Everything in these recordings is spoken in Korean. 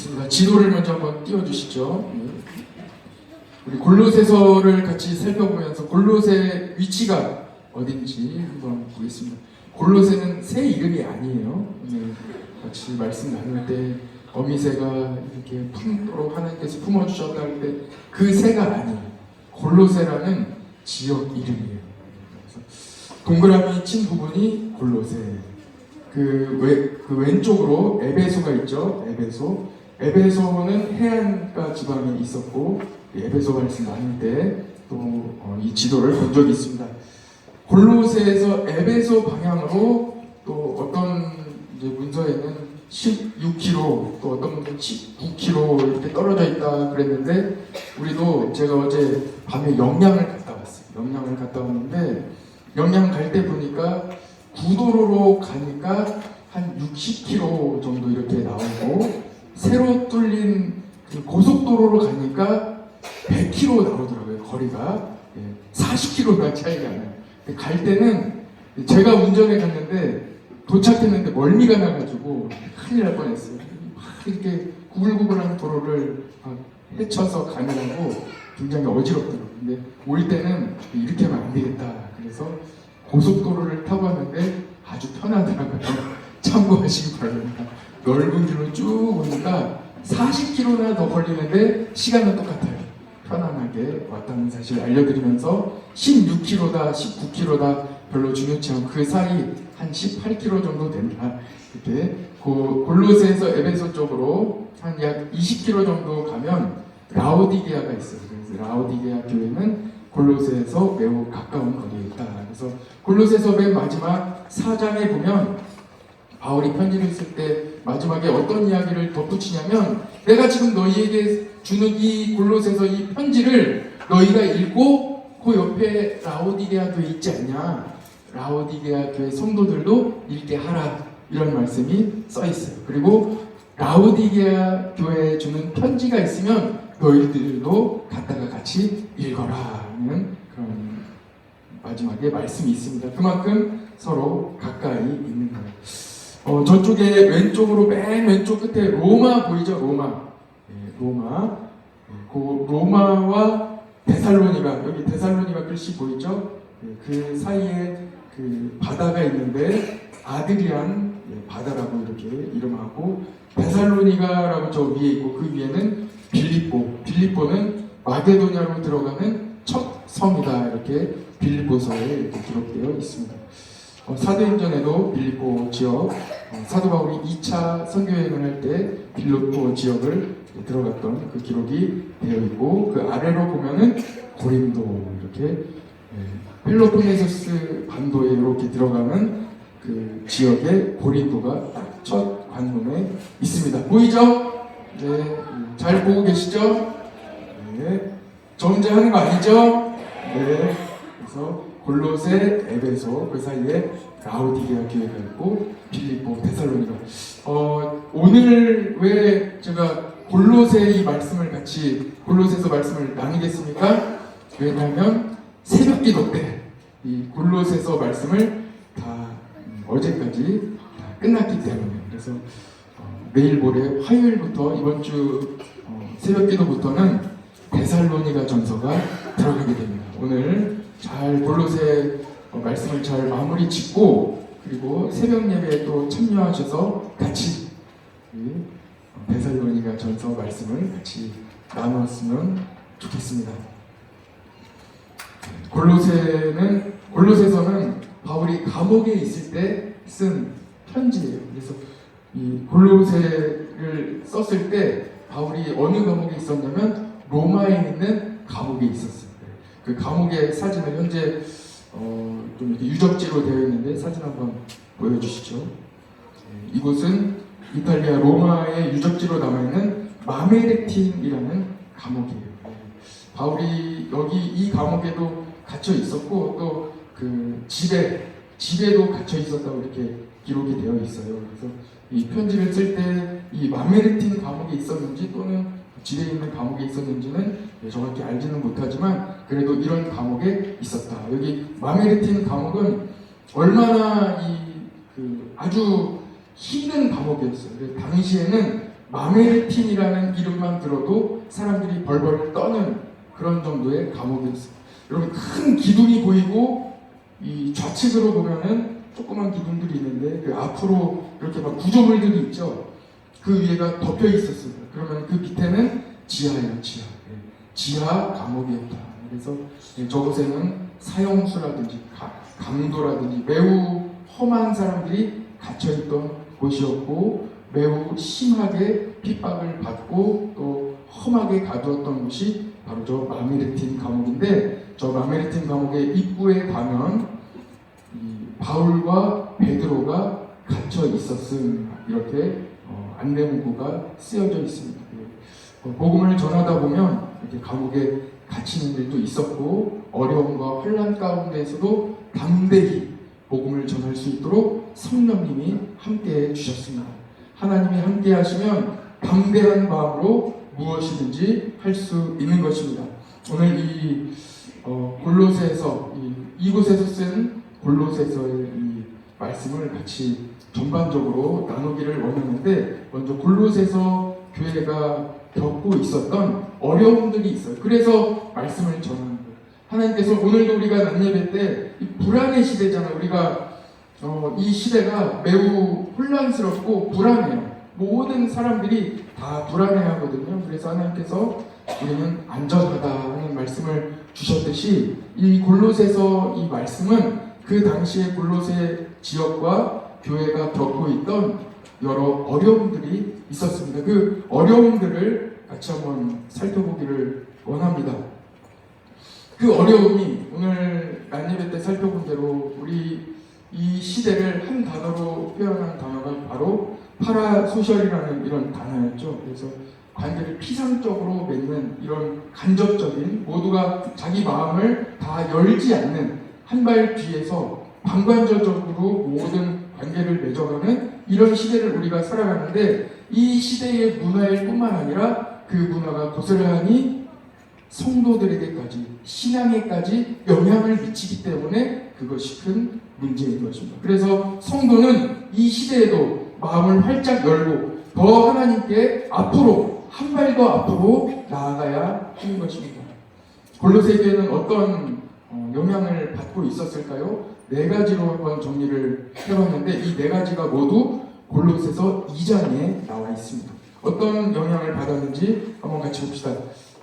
좋습니다. 지도를 먼저 한번 띄워주시죠. 우리 골로새서를 같이 살펴보면서 골로새 위치가 어딘지 한번 보겠습니다. 골로새는 새 이름이 아니에요. 오늘 같이 말씀 나눌 때 어미새가 이렇게 품도록 하나님께서 품어주셨다 할 때 그 새가 아니에요. 골로새라는 지역 이름이에요. 그래서 동그라미 친 부분이 골로새. 그 왼쪽으로 에베소가 있죠. 에베소는 해안가 지방에 있었고 에베소 말씀 나눌 때 또 이 지도를 본 적이 있습니다. 골로새에서 에베소 방향으로 또 어떤 이제 문서에는 16km 또 어떤 분들은 19km 이렇게 떨어져 있다 그랬는데 우리도 제가 어제 밤에 영양을 갔다 왔어요. 영양을 갔다 왔는데 영양 갈 때 보니까 구도로로 가니까 한 60km 정도 이렇게 나오고 새로 뚫린 그 고속도로로 가니까 100km 나오더라고요. 거리가 40km가 차이가 나요. 갈 때는 제가 운전해 갔는데 도착했는데 멀미가 나가지고 큰일 날 뻔했어요. 막 이렇게 구불구불한 도로를 헤쳐서 가느라고 굉장히 어지럽더라고요. 근데 올 때는 이렇게 하면 안 되겠다. 그래서 고속도로를 타고 왔는데 아주 편하더라고요. 참고하시기 바랍니다. 넓은 길로 쭉 오니까 40km나 더 걸리는데 시간은 똑같아요. 편안하게 왔다는 사실 알려드리면서 16km다 19km다 별로 중요치 않고 그 사이 한 18km 정도 된다. 이렇게 골로새에서 에베소 쪽으로 한 약 20km 정도 가면 라오디게아가 있어요. 그래서 라오디게아 교회는 골로새에서 매우 가까운 거리에 있다. 그래서 골로새서 맨 마지막 4장에 보면 바울이 편지를 쓸 때 마지막에 어떤 이야기를 덧붙이냐면 내가 지금 너희에게 주는 이 골로새서 이 편지를 너희가 읽고 그 옆에 라오디게아 교회 있지 않냐. 라오디게아 교회 성도들도 읽게 하라. 이런 말씀이 써 있어요. 그리고 라오디게아 교회에 주는 편지가 있으면 너희들도 갖다가 같이 읽어라는 그런 마지막에 말씀이 있습니다. 그만큼 서로 가까이 있는 거예요. 저쪽에 왼쪽으로 맨 왼쪽 끝에 로마 보이죠? 그 로마와 데살로니가 여기 데살로니가 글씨 보이죠? 그 사이에 그 바다가 있는데 아드리안 바다라고 이렇게 이름하고 데살로니가라고 저 위에 있고 그 위에는 빌립보는 마게도냐로 들어가는 첫 성이다. 이렇게 빌립보서에 이렇게 기록되어 있습니다. 사도행전에도 빌립보 지역 사도 바울이 2차 선교여행을 할 때 빌립보 지역을 들어갔던 그 기록이 되어 있고 그 아래로 보면은 고린도 이렇게 펠로폰네소스 반도에 이렇게 들어가는 그 지역에 고린도가 첫 관문에 있습니다. 보이죠? 네, 잘 보고 계시죠? 네, 저 혼자 하는 거 아니죠? 네, 그래서 골로새, 에베소 그 사이에 라오디게아 교회가 있고 빌립보, 데살로니가. 오늘 왜 제가 골로새 이 말씀을 같이 골로새서 말씀을 나누겠습니까? 왜냐하면 새벽기도 때 이 골로새서 말씀을 다 어제까지 다 끝났기 때문에 그래서 내일 모레 화요일부터 이번 주 새벽기도부터는 데살로니가 전서가 들어가게 됩니다. 오늘 잘 골로새 말씀을 잘 마무리 짓고 그리고 새벽 예배에 또 참여하셔서 같이 데살로니가 전서 말씀을 같이 나누었으면 좋겠습니다. 골로새서는 바울이 감옥에 있을 때 쓴 편지예요. 그래서 이 골로새를 썼을 때 바울이 어느 감옥에 있었냐면 로마에 있는 감옥에 있었어요. 그 감옥의 사진을 현재 좀 이렇게 유적지로 되어 있는데 사진 한번 보여주시죠. 이곳은 이탈리아 로마의 유적지로 남아있는 마메레틴이라는 감옥이에요. 바울이 여기 이 감옥에도 갇혀 있었고 또 그 집에도 갇혀 있었다고 이렇게 기록이 되어 있어요. 그래서 이 편지를 쓸 때 이 마메레틴 감옥에 있었는지 또는 집에 있는 감옥에 있었는지는 정확히 알지는 못하지만 그래도 이런 감옥에 있었다. 여기 마메레틴 감옥은 얼마나 아주 힘든 감옥이었어요. 당시에는 마메르틴이라는 이름만 들어도 사람들이 벌벌 떠는 그런 정도의 감옥이었어요. 여러분, 큰 기둥이 보이고 이 좌측으로 보면은 조그만 기둥들이 있는데 그 앞으로 이렇게 막 구조물들이 있죠. 그 위에가 덮여 있었어요. 그러면 그 밑에는 지하예요, 지하. 지하 감옥이었다. 그래서 저곳에는 사형수라든지 강도라든지 매우 험한 사람들이 갇혀있던 곳이었고, 매우 심하게 핍박을 받고 또 험하게 가두었던 곳이 바로 저 마메르틴 감옥인데, 저 마메르틴 감옥의 입구에 가면 바울과 베드로가 갇혀 있었음, 이렇게 안내문구가 쓰여져 있습니다. 복음을 전하다 보면 이렇게 감옥에 갇히는 일도 있었고, 어려움과 혼란 가운데에서도 담대히 복음을 전할 수 있도록 성령님이 함께해 주셨습니다. 하나님이 함께 하시면 담대한 마음으로 무엇이든지 할 수 있는 것입니다. 오늘 이 골로새에서 이곳에서 쓴 골로새서의 이 말씀을 같이 전반적으로 나누기를 원하는데, 먼저 골로새서 교회가 겪고 있었던 어려움들이 있어요. 그래서 말씀을 전하는 거예요. 하나님께서 오늘도 우리가 낮 예배 때 이 불안의 시대잖아요. 우리가 이 시대가 매우 혼란스럽고 불안해요. 모든 사람들이 다 불안해하거든요. 그래서 하나님께서 우리는 안전하다 하는 말씀을 주셨듯이, 이 골로새서 이 말씀은 그 당시에 골로새 지역과 교회가 겪고 있던 여러 어려움들이 있었습니다. 그 어려움들을 같이 한번 살펴보기를 원합니다. 그 어려움이 오늘 낮예배 때 살펴본 대로 우리 이 시대를 한 단어로 표현한 단어가 바로 파라소셜이라는 이런 단어였죠. 그래서 관계를 피상적으로 맺는 이런 간접적인, 모두가 자기 마음을 다 열지 않는, 한 발 뒤에서 방관적으로 모든 관계를 맺어가는 이런 시대를 우리가 살아가는데, 이 시대의 문화일 뿐만 아니라 그 문화가 고스란히 성도들에게까지, 신앙에까지 영향을 미치기 때문에 그것이 큰 문제인 것입니다. 그래서 성도는 이 시대에도 마음을 활짝 열고 더 하나님께 앞으로, 한 발 더 앞으로 나아가야 하는 것입니다. 골로새 교회는 어떤 영향을 받고 있었을까요? 네 가지로 한번 정리를 해봤는데, 이 네 가지가 모두 골로새서 2장에 나와 있습니다. 어떤 영향을 받았는지 한번 같이 봅시다.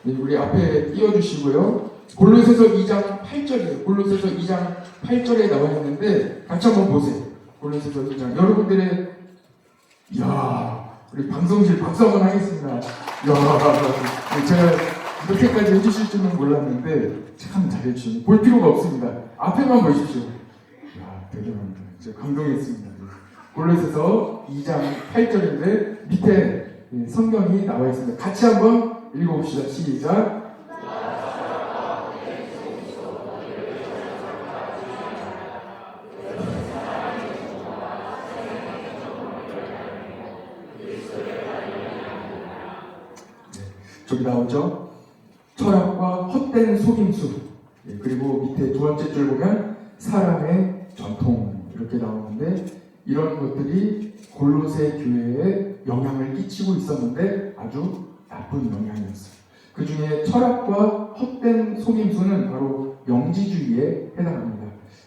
우리 앞에 띄워주시고요. 골로새서 2장 8절이에요. 골로새서 2장 8절에 나와 있는데 같이 한번 보세요. 골로새서 2장. 여러분들의, 우리 방송실 박수 한번 하겠습니다. 제가 이렇게까지 해주실 줄은 몰랐는데 참 잘해주시네. 볼 필요가 없습니다. 앞에만 보십시오. 대단합니다. 제가 감동했습니다. 골로새서 2장 8절인데 밑에 성경이 나와 있습니다. 같이 한번 읽어봅시다. 시작. 저기 나오죠. 철학과 헛된 속임수. 그리고 밑에 두 번째 줄 보면 사람의 전통, 이렇게 나오는데, 이런 것들이 골로새 교회에 영향을 끼치고 있었는데 아주 나쁜 영향이었어요. 그 중에 철학과 헛된 속임수는 바로 영지주의에 해당합니다.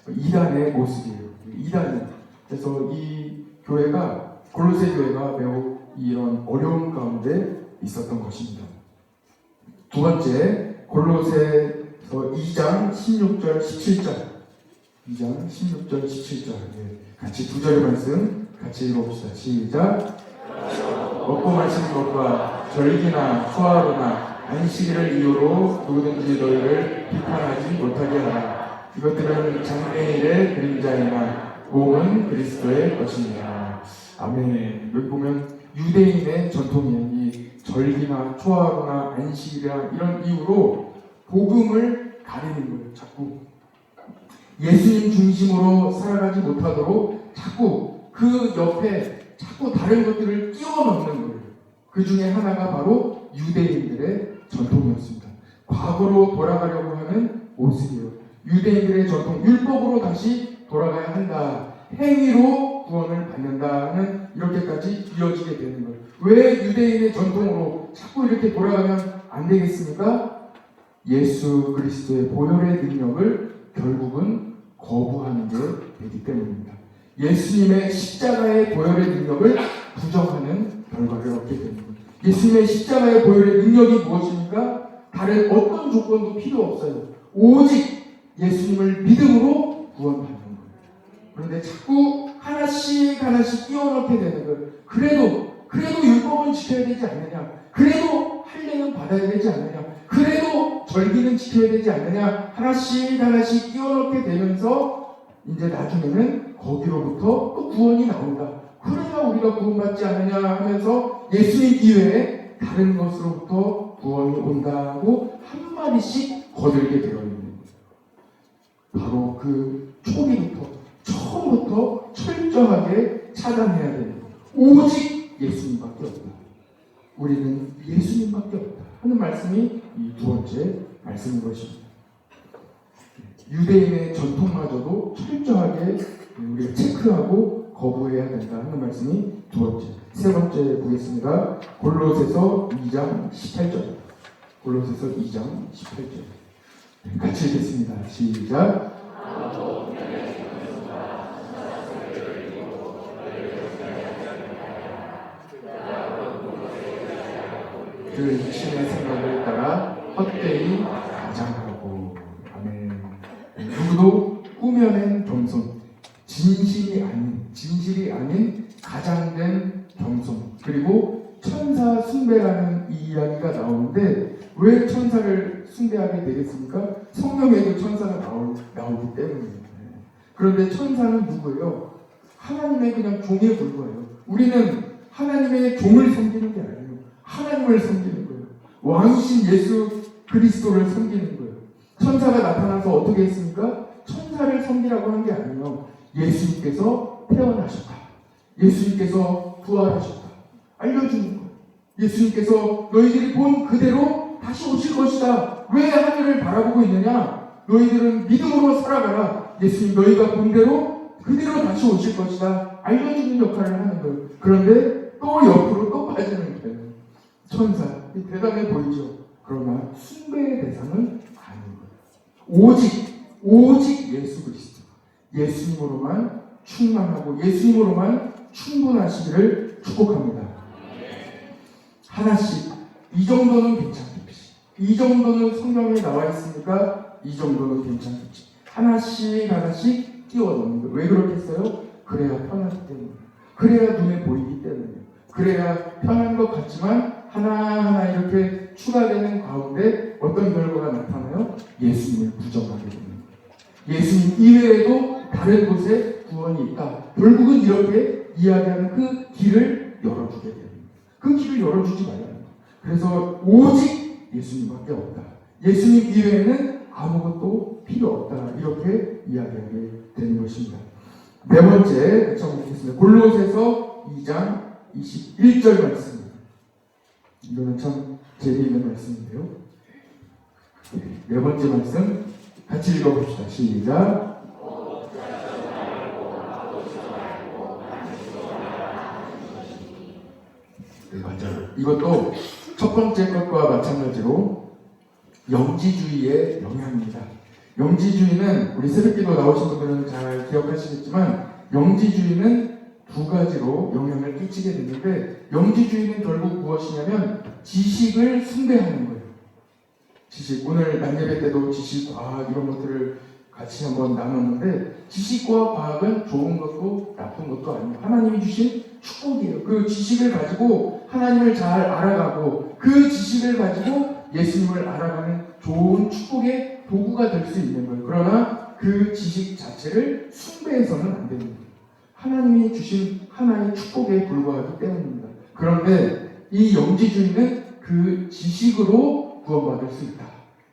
이단의 모습이에요. 이단이. 그래서 이 교회가, 골로새 교회가 매우 이런 어려움 가운데 있었던 것입니다. 두 번째, 골로새서 2장 16절 17절. 2장 16절 17절. 같이 두 절의 말씀 같이 읽어봅시다. 시작. 먹고 마시는 것과 절기나 초하루나 안식일을 이유로 누구든지 너희를 비판하지 못하게 하라. 이것들은 장래일의 그림자이나 몸은 그리스도의 것입니다. 아멘. 여기 보면 유대인의 전통이에요. 이 절기나 초하루나 안식일이나 이런 이유로 복음을 가리는 거예요. 자꾸 예수님 중심으로 살아가지 못하도록 자꾸 그 옆에 자꾸 다른 것들을 끼워 넣는 거예요. 그 중에 하나가 바로 유대인들의 전통이었습니다. 과거로 돌아가려고 하는 모습이에요. 유대인들의 전통, 율법으로 다시 돌아가야 한다. 행위로 구원을 받는다는 이렇게까지 이어지게 되는 거예요. 왜 유대인의 전통으로 자꾸 이렇게 돌아가면 안 되겠습니까? 예수 그리스도의 보혈의 능력을 결국은 거부하는 게 되기 때문입니다. 예수님의 십자가의 보혈의 능력을 부정하는 결과를 얻게 되는 거예요. 예수님의 십자가의 보혈의 능력이 무엇입니까? 다른 어떤 조건도 필요 없어요. 오직 예수님을 믿음으로 구원받는 거예요. 그런데 자꾸 하나씩 끼워넣게 되는 거예요. 그래도 율법은 지켜야 되지 않느냐? 그래도 할례는 받아야 되지 않느냐? 그래도 절기는 지켜야 되지 않느냐? 하나씩 끼워넣게 되면서 이제 나중에는 거기로부터 또 구원이 나온다. 그래야 우리가 구원받지 않느냐 하면서 예수님 이외에 다른 것으로부터 구원이 온다고 한마디씩 거들게 되어 있는 거예요. 바로 그 처음부터 철저하게 차단해야 되는 거예요. 오직 예수님밖에 없다. 우리는 예수님밖에 없다 하는 말씀이 이 두 번째 말씀인 것입니다. 유대인의 전통마저도 철저하게 우리가 체크하고 거부해야 된다 하는 말씀이 두 번째. 세 번째 보겠습니다. 골로새서 2장 18절. 골로새서 2장 18절. 같이 읽겠습니다. 시작. 그 신의 생각을 따라 헛되이 가장하고. 아멘. 누구도 꾸며낸 겸손, 진실이 아닌 가장된 겸손, 그리고 천사 숭배라는 이 이야기가 나오는데 왜 천사를 숭배하게 되겠습니까? 성경에도 천사가 나오기 때문입니다. 그런데 천사는 누구예요? 하나님의 그냥 종에 불과해요. 우리는 하나님의 종을 섬기는 게 아니에요. 하나님을 섬기는 거예요. 왕이신 예수 그리스도를 섬기는 거예요. 천사가 나타나서 어떻게 했습니까? 천사를 섬기라고 한 게 아니에요. 예수님께서 태어나셨다. 예수님께서 부활하셨다. 알려주는 거예요. 예수님께서 너희들이 본 그대로 다시 오실 것이다. 왜 하늘을 바라보고 있느냐? 너희들은 믿음으로 살아가라. 예수님 너희가 본 대로 그대로 다시 오실 것이다. 알려주는 역할을 하는 거예요. 그런데 또 옆으로 또 빠지는 거예요. 천사. 대단해 보이죠? 그러나 숭배의 대상은 아닌 거예요. 오직 예수 그리스도. 예수님으로만 충만하고 예수님으로만 충분하시기를 축복합니다. 하나씩 이 정도는 괜찮겠지. 이 정도는 성경에 나와 있으니까 이 정도는 괜찮겠지. 하나씩 끼워 넣는 거예요. 왜 그렇게 했어요? 그래야 편하기 때문에. 그래야 눈에 보이기 때문에. 그래야 편한 것 같지만 하나하나 이렇게 추가되는 가운데 어떤 결과가 나타나요? 예수님을 부정하게 됩니다. 예수님 이외에도 다른 곳에 구원이 있다. 결국은 이렇게 이야기하는 그 길을 열어주게 됩니다. 그 길을 열어주지 말라는 거예요. 그래서 오직 예수님밖에 없다. 예수님 이외에는 아무것도 필요 없다. 이렇게 이야기하게 되는 것입니다. 네 번째 읽어보겠습니다. 골로새서 2장 21절 말씀입니다. 이거는 참 재미있는 말씀인데요. 네 번째 말씀 같이 읽어봅시다. 시작. 네, 맞아요. 이것도 첫 번째 것과 마찬가지로 영지주의의 영향입니다. 영지주의는 우리 새벽기도 나오신 분들은 잘 기억하시겠지만 영지주의는 두 가지로 영향을 끼치게 되는데 영지주의는 결국 무엇이냐면 지식을 숭배하는 거예요. 지식. 오늘 난예배 때도 지식, 과학 이런 것들을 같이 한번 나눴는데 지식과 과학은 좋은 것도 나쁜 것도 아니에요. 하나님이 주신 축복이에요. 그 지식을 가지고 하나님을 잘 알아가고 그 지식을 가지고 예수님을 알아가는 좋은 축복의 도구가 될 수 있는 거예요. 그러나 그 지식 자체를 숭배해서는 안 됩니다. 하나님이 주신 하나의 축복에 불과하기 때문입니다. 그런데 이 영지주의는 그 지식으로 구원받을 수 있다.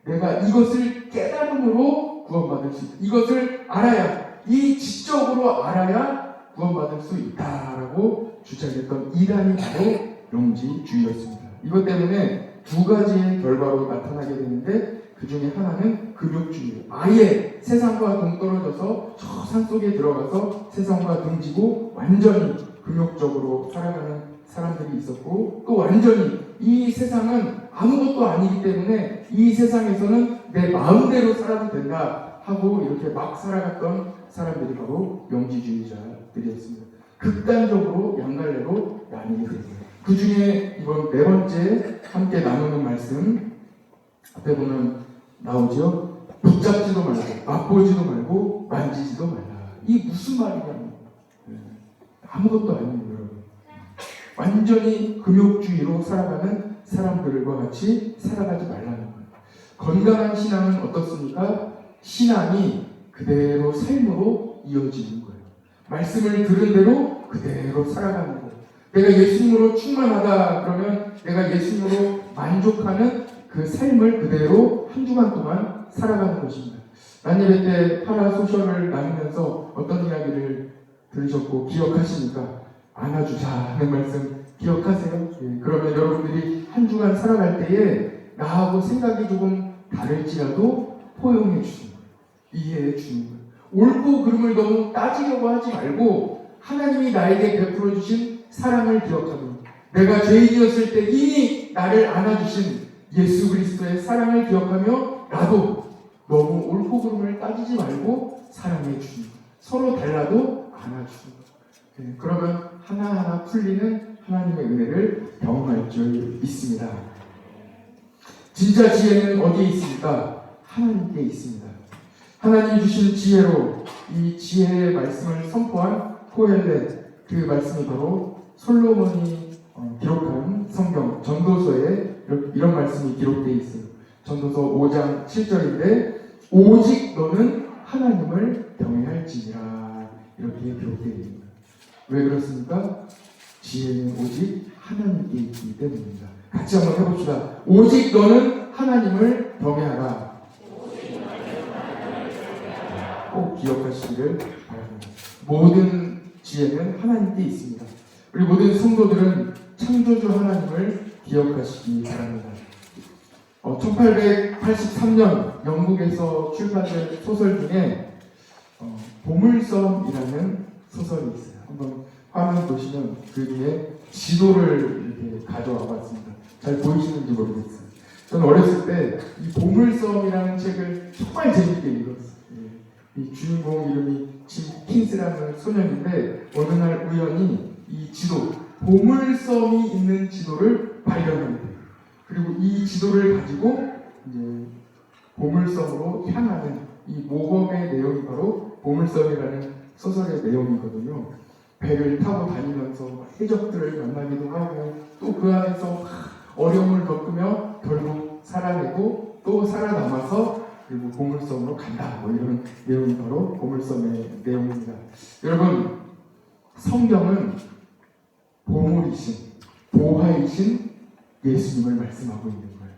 내가 이것을 깨달음으로 구원받을 수 있다. 이것을 알아야, 이 지적으로 알아야 구원받을 수 있다라고 주장했던 이단이 바로 영지주의였습니다. 이것 때문에 두 가지의 결과로 나타나게 되는데 그 중에 하나는 금욕주의예요. 아예 세상과 동떨어져서 저 산속에 들어가서 세상과 등지고 완전히 금욕적으로 살아가는 사람들이 있었고, 또 완전히 이 세상은 아무것도 아니기 때문에 이 세상에서는 내 마음대로 살아도 된다 하고 이렇게 막 살아갔던 사람들이 바로 영지주의자들이었습니다. 극단적으로 양갈래로 나뉘게 됐어요. 그 중에 이번 네 번째 함께 나누는 말씀 앞에 보면 나오죠. 붙잡지도 말고 맛보지도 말고 만지지도 말라. 이 무슨 말이냐면 아무것도 아니에요, 여러분. 완전히 금욕주의로 살아가는 사람들과 같이 살아가지 말라는 거예요. 건강한 신앙은 어떻습니까? 신앙이 그대로 삶으로 이어지는 거예요. 말씀을 들은 대로 그대로 살아가는 거예요. 내가 예수님으로 충만하다 그러면 내가 예수님으로 만족하는 그 삶을 그대로 한 주간 동안 살아가는 것입니다. 난예배 때 파라소셜을 나누면서 어떤 이야기를 들으셨고 기억하십니까? 안아주자 하는 말씀 기억하세요? 예, 그러면 여러분들이 한 주간 살아갈 때에 나하고 생각이 조금 다를지라도 포용해 주신 거예요. 이해해 주는 거예요. 옳고 그름을 너무 따지려고 하지 말고 하나님이 나에게 베풀어 주신 사랑을 기억하고 내가 죄인이었을 때 이미 나를 안아주신 예수 그리스도의 사랑을 기억하며 나도 너무 옳고 그름을 따지지 말고 사랑해 주는 거예요. 서로 달라도 안아주는 거예요. 네, 그러면 하나하나 풀리는 하나님의 은혜를 경험할 줄 믿습니다. 진짜 지혜는 어디에 있습니까? 하나님께 있습니다. 하나님이 주신 지혜로 이 지혜의 말씀을 선포한 코헬렛, 그 말씀이 바로 솔로몬이 기록한 성경 전도서에 이런 말씀이 기록되어 있어요. 전도서 5장 7절인데 오직 너는 하나님을 경외할지니라 이렇게 기록되어 있습니다. 왜 그렇습니까? 지혜는 오직 하나님께 있기 때문입니다. 같이 한번 해봅시다. 오직 너는 하나님을 경외하라. 꼭 기억하시기를 바랍니다. 모든 지혜는 하나님께 있습니다. 우리 모든 성도들은 창조주 하나님을 기억하시기 바랍니다. 1883년 영국에서 출판된 소설 중에 보물섬이라는 소설이 있어요. 한번 화면 보시면 그 뒤에 지도를 이렇게 가져와 봤습니다. 잘 보이시는지 모르겠어요. 저는 어렸을 때 이 보물섬이라는 책을 정말 재밌게 읽었어요. 이 주인공 이름이 짐 킨스라는 소년인데 어느 날 우연히 이 지도, 보물섬이 있는 지도를 발견하게 돼요. 그리고 이 지도를 가지고 이제 보물섬으로 향하는 이 모범의 내용이 바로 보물섬이라는 소설의 내용이거든요. 배를 타고 다니면서 해적들을 만나기도 하고 또 그 안에서 어려움을 겪으며 결국 살아내고 또 살아남아서 그리고 보물섬으로 간다. 뭐 이런 내용이 바로 보물섬의 내용입니다. 여러분, 성경은 보물이신, 보화이신 예수님을 말씀하고 있는 거예요.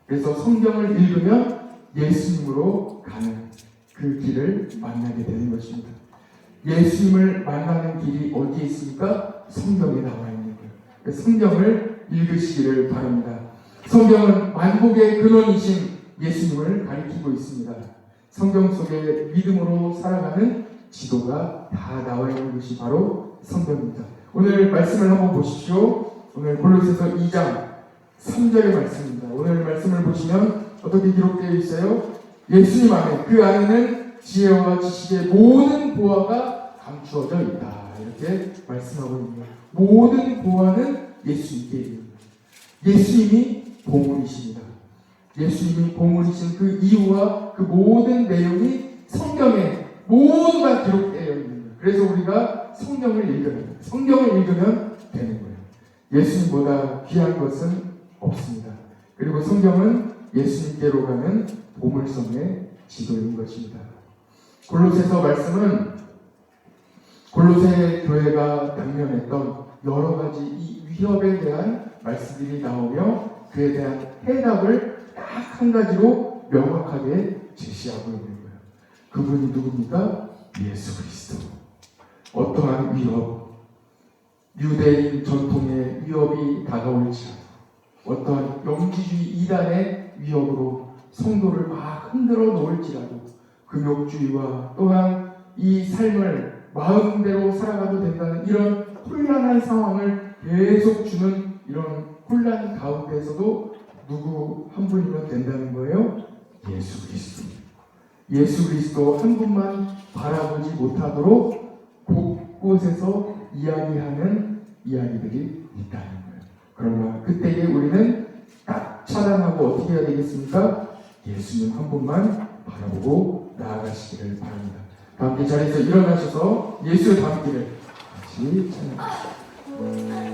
그래서 성경을 읽으면 예수님으로 가는 그 길을 만나게 되는 것입니다. 예수님을 만나는 길이 어디에 있습니까? 성경에 나와 있는 거예요. 그래서 성경을 읽으시기를 바랍니다. 성경은 만복의 근원이신 예수님을 가리키고 있습니다. 성경 속에 믿음으로 살아가는 지도가 다 나와 있는 것이 바로 성경입니다. 오늘 말씀을 한번 보십시오. 오늘 골로새서 2장 3절의 말씀입니다. 오늘 말씀을 보시면 어떻게 기록되어 있어요? 예수님 안에, 그 안에는 지혜와 지식의 모든 보화가 감추어져 있다. 이렇게 말씀하고 있습니다. 모든 보화는 예수님께 있는 거예요. 예수님이 보물이십니다. 예수님이 보물이신 그 이유와 그 모든 내용이 성경에 모두가 기록되어 있는 거예요. 그래서 우리가 성경을 읽어야 돼요. 성경을 읽으면 되는 거예요. 예수님보다 귀한 것은 없습니다. 그리고 성경은 예수님께로 가는 보물섬의 지도인 것입니다. 골로새서 말씀은 골로새 교회가 당면했던 여러 가지 이 위협에 대한 말씀들이 나오며 그에 대한 해답을 딱 한 가지로 명확하게 제시하고 있는 거예요. 그분이 누굽니까? 예수 그리스도. 어떠한 위협, 유대인 전통의 위협이 다가올지라도 어떠한 영지주의 이단의 위협으로 성도를 막 흔들어 놓을지라도 금욕주의와 또한 이 삶을 마음대로 살아가도 된다는 이런 혼란한 상황을 계속 주는 이런 혼란 가운데서도 누구 한 분이면 된다는 거예요? 예수 그리스도. 예수 그리스도 한 분만 바라보지 못하도록 곳곳에서 이야기하는 이야기들이 있다는 거예요. 그러나 그때에 우리는 딱 차단하고 어떻게 해야 되겠습니까? 예수님 한 분만 바라보고 나아가시기를 바랍니다. 다 함께 자리에서 일어나셔서 예수의 담기를 같이 찬양합니다.